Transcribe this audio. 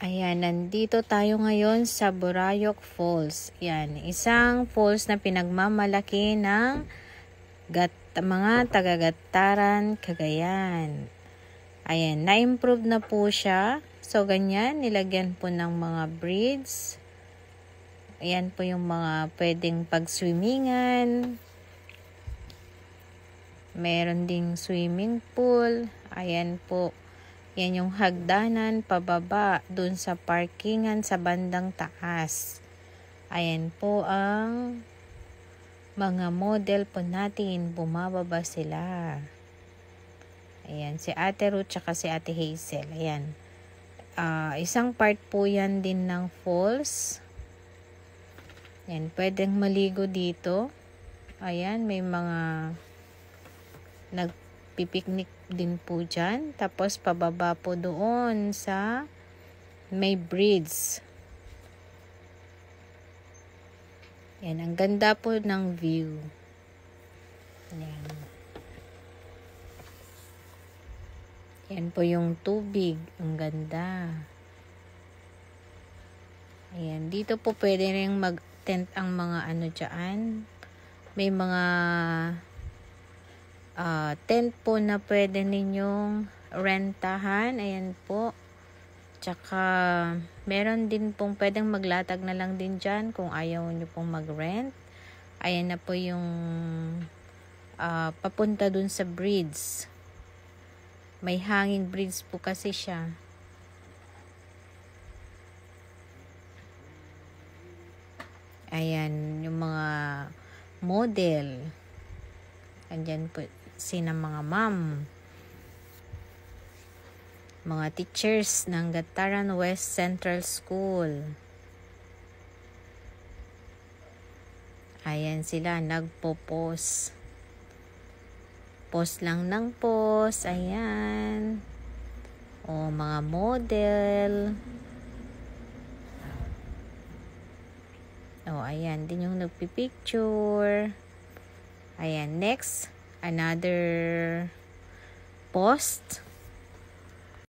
Ayan, nandito tayo ngayon sa Borayok Falls. Yan, isang falls na pinagmamalaki ng mga taga-Gataran, Cagayan. Ayan, na-improve na po siya. So, ganyan, nilagyan po ng mga bridge. Ayan po yung mga pwedeng pag-swimmingan. Meron ding swimming pool. Ayan po. Yan yung hagdanan pababa dun sa parkingan sa bandang taas. Ayan po ang mga model po natin. Bumababa sila. Ayan, si Ate Ruth tsaka si Ate Hazel. Ayan. Isang part po yan din ng falls. Ayan, pwedeng maligo dito. Ayan, may mga nagpipiknik din po dyan. Tapos pababa po doon sa may bridge. Yan, ang ganda po ng view. Yan. Yan po yung tubig. Ang ganda. Ayan, dito po pwede rin mag-tent ang mga ano dyan. May mga tent po na pwede ninyong rentahan. Ayan po. Tsaka meron din pong pwedeng maglatag na lang din dyan kung ayaw nyo pong mag-rent. Ayan na po yung papunta dun sa bridge. May hanging bridge po kasi siya. Ayan yung mga model. Andyan po sina mga ma'am. Mga teachers ng Gataran West Central School. Ayan sila, nagpo-pose. Pose lang ng pose. Ayan. O, mga model. O, ayan. Din yung nagpipicture. Ayan, next. Another post.